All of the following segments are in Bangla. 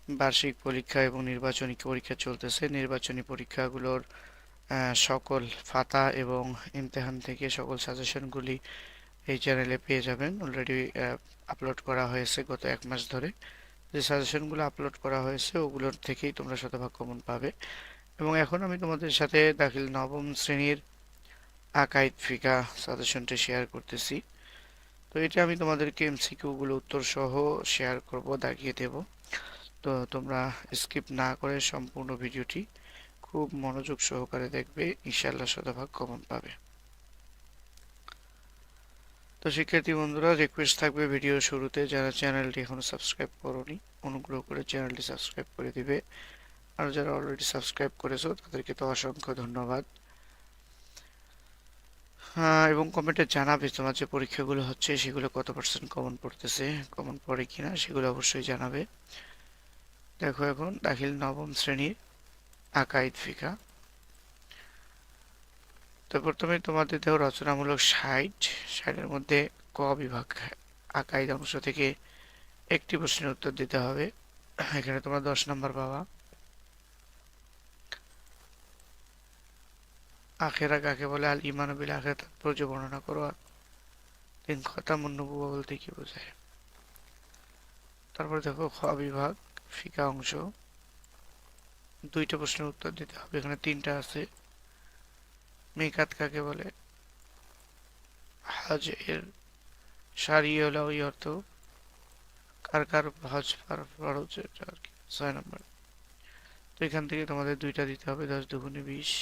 বার্ষিক পরীক্ষা এবং নির্বাচনী পরীক্ষা চলতেছে। নির্বাচনী পরীক্ষাগুলোর সকল ফাতা এবং ইমতেহান থেকে সকল সাজেশনগুলি এই চ্যানেলে পেয়ে যাবেন। অলরেডি আপলোড করা হয়েছে গত 1 মাস ধরে। যে সাজেশনগুলো আপলোড করা হয়েছে ওগুলোর থেকেই তোমরা শতভাগ কমন পাবে। এবং এখন আমি তোমাদের সাথে দাখিল নবম শ্রেণীর আকাইদ ফিকা সাজেশনটি শেয়ার করতেছি। তো এটা আমি তোমাদেরকে এমসিকিউ গুলো উত্তর সহ শেয়ার করব, দাগিয়ে দেব। তো তোমরা স্কিপ না করে সম্পূর্ণ ভিডিওটি খুব মনোযোগ সহকারে দেখবে, ইনশাআল্লাহ শতভাগ কমন পাবে। তো শিক্ষার্থী বন্ধুরা, রিকোয়েস্ট থাকবে ভিডিও শুরুতে যারা চ্যানেলটি এখনো সাবস্ক্রাইব করোনি অনুগ্রহ করে চ্যানেলটি সাবস্ক্রাইব করে দিবে। আর যারা অলরেডি সাবস্ক্রাইব করেছো তাদেরকে তো অসংখ্য ধন্যবাদ। হ্যাঁ, এবং কমেন্টে জানাবে তোমার যে পরীক্ষাগুলো হচ্ছে সেগুলো কত পার্সেন্ট কমন পড়তেছে, কমন পড়ে কিনা সেগুলো অবশ্যই জানাবে। দেখো এখন দাখিল নবম শ্রেণীর আকাইদ ফিকা। তো প্রথমে তোমাদের দেখো রচনামূলক 60-এর মধ্যে ক বিভাগ আকাইদ অংশ থেকে একটি প্রশ্নের উত্তর দিতে হবে। এখানে তোমরা 10 নাম্বার পাবা। আখেরা কাকে বলে? আল ইমান বিল আখেরা তাৎপর্য বর্ণনা করো। তিন খতামুন নবুওয়া বলতে কি বোঝায়? তারপর দেখো খ বিভাগ ফিকা অংশ, 2টা প্রশ্নের উত্তর দিতে হবে। এখানে 3টা আছে। মিকাত কাকে বলে? হজ এর সারি হলো ওই অর্থ। কার কার হজ ফরজ, এটা আর কি 6 নম্বর। তো এখান থেকে তোমাদের 2টা দিতে হবে, 10 দুগুণে 20।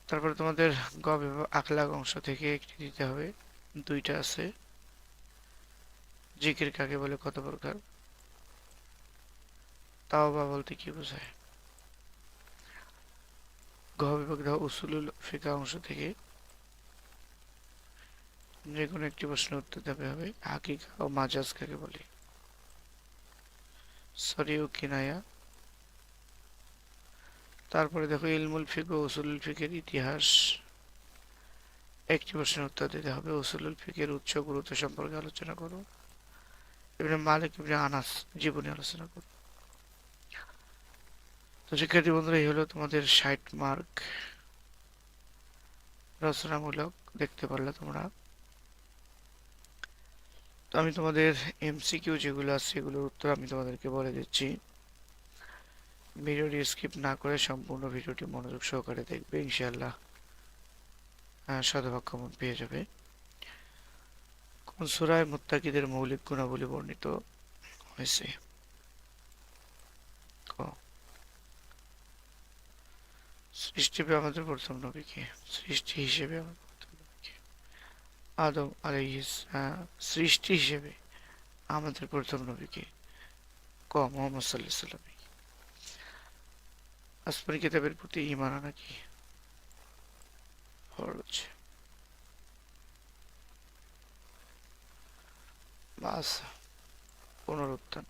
তারপরে তোমাদের গ বিভাগ আখলাক অংশ থেকে একটি দিতে হবে, 2টা আছে। জিকির কাকে বলে, কত প্রকার? তাওবা বলতে কি বোঝায়? ঘ বিভাগ দেখো উসুলুল ফিকা অংশ থেকে যে কোনো একটি প্রশ্নের উত্তর দিতে হবে। হাকিকা ও মাজাজ কাকে বলে? সরি ও কিনায়া। তারপরে দেখো ইলমুল ফিক ও উসুলুল ফিকের ইতিহাস, একটি প্রশ্নের উত্তর দিতে হবে। উসুলুল ফিকের উৎস গুরুত্ব সম্পর্কে আলোচনা করো। ইবনে মালিক ইবনে আনাস জীবনী আলোচনা করো। তো শিক্ষার্থী বন্ধুরা, এই হলো তোমাদের 60 মার্ক রচনামূলক, দেখতে পারলে তোমরা। তো আমি তোমাদের এমসিকিউ যেগুলো আছে সেগুলোর উত্তর আমি তোমাদেরকে বলে দিচ্ছি। ভিডিওটি স্কিপ না করে সম্পূর্ণ ভিডিওটি মনোযোগ সহকারে দেখবে, ইনশাআল্লাহ শতভাগ কমন পেয়ে যাবে। কোন সূরায় মুত্তাকিদের মৌলিক গুণাবলী বর্ণিত হয়েছে? ক, সৃষ্টি আমাদের প্রথম নবীকে, সৃষ্টি হিসেবে আমাদের প্রথম নবীকে আদম আলাইহিস, সৃষ্টি হিসেবে আমাদের প্রথম নবীকে। ক, মোহাম্মদ সাল্লাল্লাহু আলাইহি সাল্লাম। আসমানি কিতাবের প্রতি ঈমান আনা কি ফরজ? বাস পুনরুত্থান।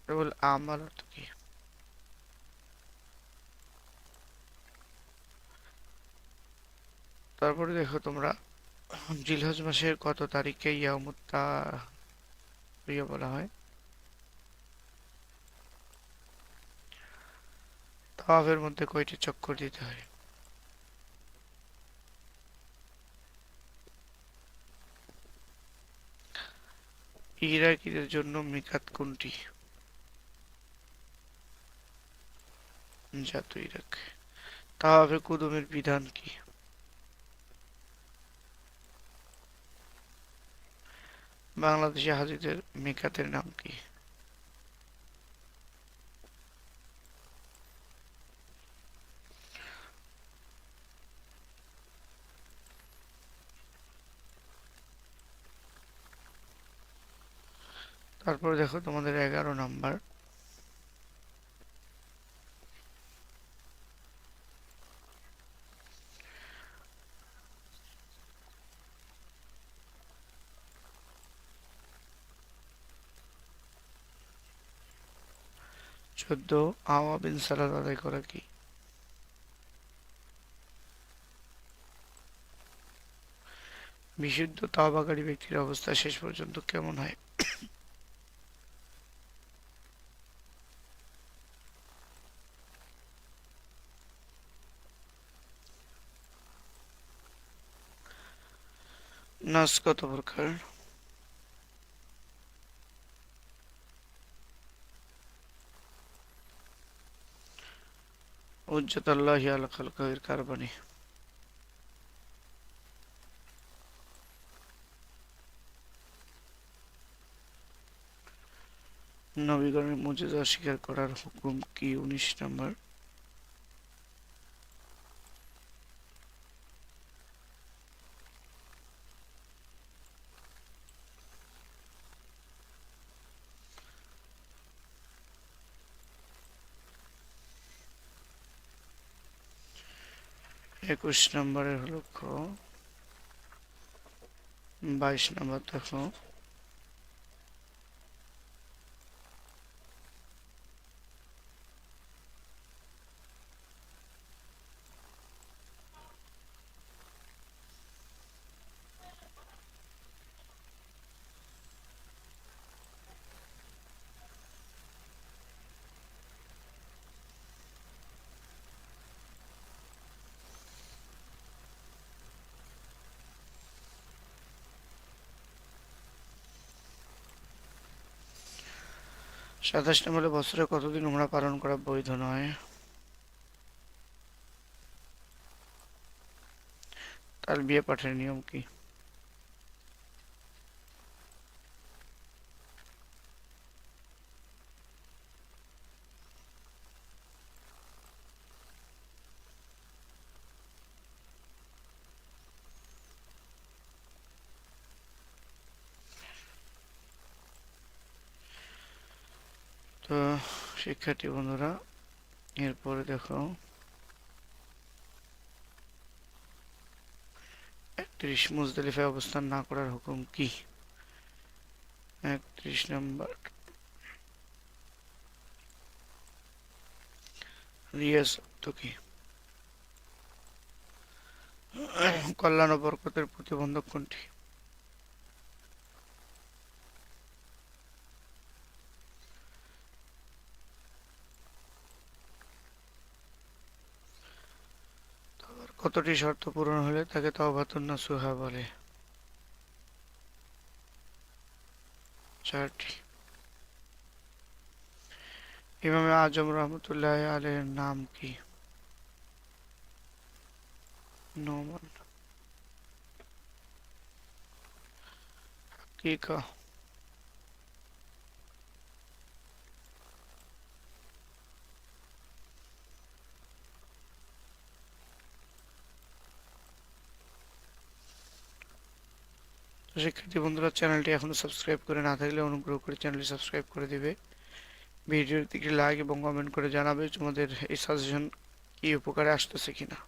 কেবল আমার অর্থ কি? তারপরে দেখো তোমরা জিলহজ মাসের কত তারিখে ইয়াউমুত তারবিয়া বলা হয়? তাওয়াফের মধ্যে কয়টি চক্কর দিতে হয়? ইরাকিদের জন্য মিকাত কোনটি? জাত ইরাক। তাওয়াফে কুদুমের বিধান কি? বাংলাদেশি হাজীদের মিকাতের নাম কি? তারপর দেখো তোমাদের 11 নাম্বার, চোদ্দ আওয়াবিন সালাত আদায় করা কি? বিশুদ্ধ তাওবাকারী ব্যক্তির অবস্থা শেষ পর্যন্ত কেমন হয়? নাস কত প্রকার? হুজ্জাতুল্লাহি আলা খালকিহির কার বাণী? নবীগণের মুজিজা স্বীকার করার হুকুম কি? 19 নম্বর। 21 নম্বরের হলো খ। 22 নম্বর দেখো। সাতাশ নম্বরে বছরে কতদিন উমরা পালন করা বৈধ নয়? তালবিয়া পাঠের নিয়ম কি? তো শিক্ষার্থী বন্ধুরা, এরপরে দেখো 31 মুজদালিফায় অবস্থান না করার হুকুম কি? 31 নম্বর। রিয়াজ শব্দ কি? কল্যাণ ও বরকতের প্রতিবন্ধক কোনটি? কতটি শর্ত পূরণ হলে তাকে তাওবাতুন নাসুহা বলে? 4টি। ইমামে আজম রহমতুল্লাহ আলাইহির নাম কি? নোমান। হাকিকা। তো শিক্ষার্থী বন্ধুরা, চ্যানেলটি এখনো সাবস্ক্রাইব করে না থাকলে অনুগ্রহ করে চ্যানেলটি সাবস্ক্রাইব করে দিবে। ভিডিওটিকে লাইক এবং কমেন্ট করে জানাবে তোমাদের এই সাজেশন কি উপকারে আসতেছে কিনা।